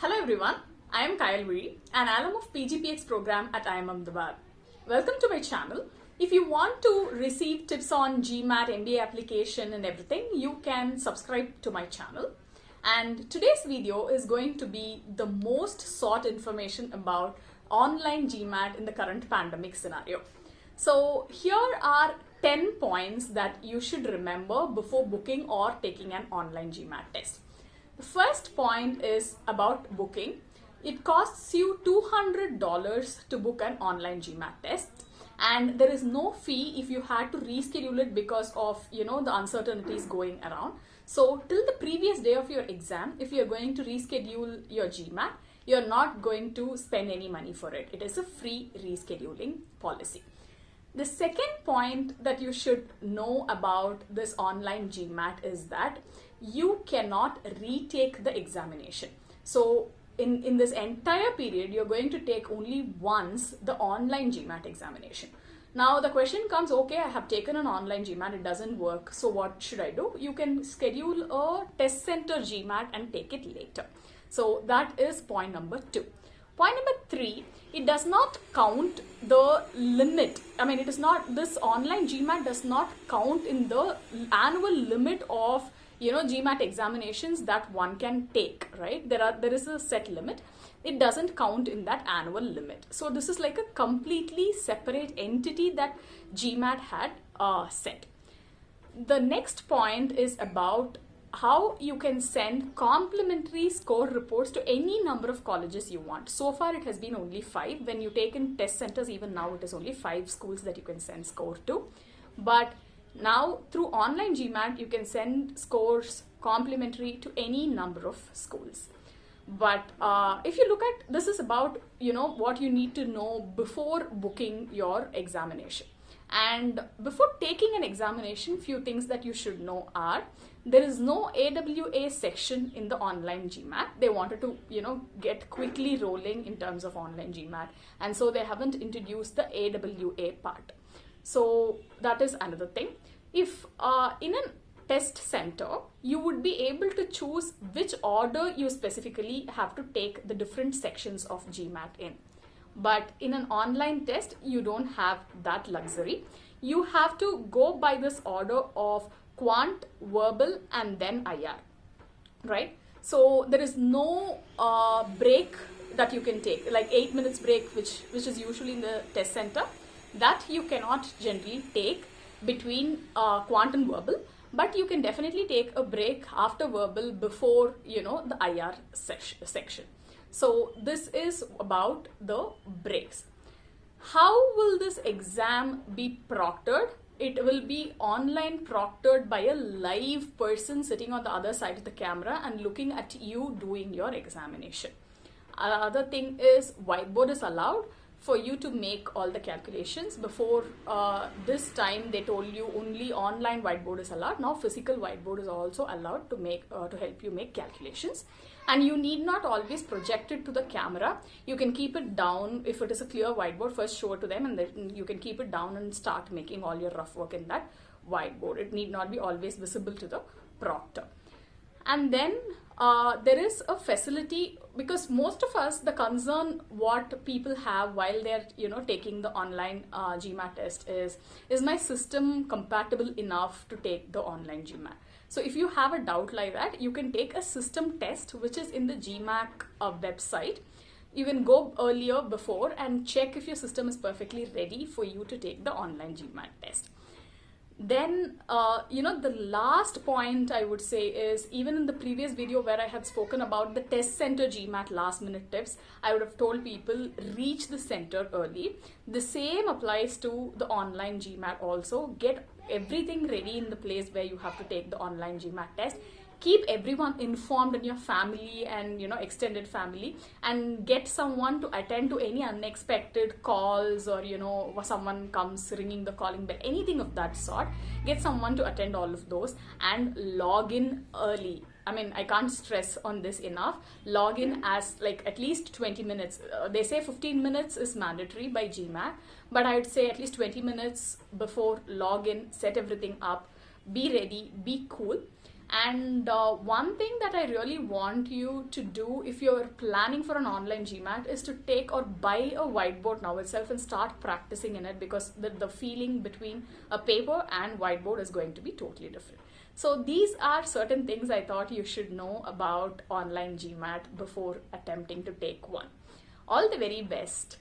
Hello everyone, I am Kyle Viri, an alum of PGPX program at IIM Ahmedabad. Welcome to my channel. If you want to receive tips on GMAT, MBA application and everything, you can subscribe to my channel. And today's video is going to be the most sought information about online GMAT in the current pandemic scenario. So here are 10 points that you should remember before booking or taking an online GMAT test. The first point is about booking. It costs you $200 to book an online GMAT test, and there is no fee if you had to reschedule it because of the uncertainties going around. So till the previous day of your exam, if you're going to reschedule your GMAT, you're not going to spend any money for it. It is a free rescheduling policy. The second point that you should know about this online GMAT is that you cannot retake the examination. So in this entire period, you're going to take only once the online GMAT examination. Now the question comes, okay, I have taken an online GMAT, it doesn't work, so what should I do? You can schedule a test center GMAT and take it later. So that is point number 2. Point number 3, it does not count the limit. This online GMAT does not count in the annual limit of GMAT examinations that one can take, right? There is a set limit. It doesn't count in that annual limit. So this is like a completely separate entity that GMAT had set. The next point is about how you can send complimentary score reports to any number of colleges you want. So far it has been only 5. When you take in test centers, even now it is only 5 schools that you can send score to. But now through online GMAT, you can send scores complimentary to any number of schools. But if you look at, this is about what you need to know before booking your examination. And before taking an examination, few things that you should know are, there is no AWA section in the online GMAT. They wanted to get quickly rolling in terms of online GMAT, and so they haven't introduced the AWA part. So that is another thing. If in a test center, you would be able to choose which order you specifically have to take the different sections of GMAT in. But in an online test, you don't have that luxury. You have to go by this order of quant, verbal, and then IR, right? So there is no break that you can take, like 8 minutes break, which is usually in the test center. That you cannot generally take between quant and verbal, but you can definitely take a break after verbal before the IR section. So this is about the breaks. How will this exam be proctored? It will be online proctored by a live person sitting on the other side of the camera and looking at you doing your examination. Other thing is, whiteboard is allowed for you to make all the calculations. Before this time, they told you only online whiteboard is allowed. Now physical whiteboard is also allowed to make to help you make calculations. And you need not always project it to the camera. You can keep it down. If it is a clear whiteboard, first show it to them, and then you can keep it down and start making all your rough work in that whiteboard. It need not be always visible to the proctor. And then there is a facility, because most of us, the concern what people have while they're taking the online GMAT test is my system compatible enough to take the online GMAT? So if you have a doubt like that, you can take a system test, which is in the GMAT website. You can go earlier before and check if your system is perfectly ready for you to take the online GMAT test. Then, the last point I would say is, even in the previous video where I had spoken about the test center GMAT last minute tips, I would have told people reach the center early. The same applies to the online GMAT also. Get everything ready in the place where you have to take the online GMAT test. Keep everyone informed in your family and extended family, and get someone to attend to any unexpected calls, or someone comes ringing the calling bell, anything of that sort. Get someone to attend all of those and log in early. I can't stress on this enough. Log in as at least 20 minutes. They say 15 minutes is mandatory by GMAT, but I would say at least 20 minutes before log in, set everything up, be ready, be cool. And one thing that I really want you to do if you're planning for an online GMAT is to take or buy a whiteboard now itself and start practicing in it, because the feeling between a paper and whiteboard is going to be totally different. So these are certain things I thought you should know about online GMAT before attempting to take one. All the very best.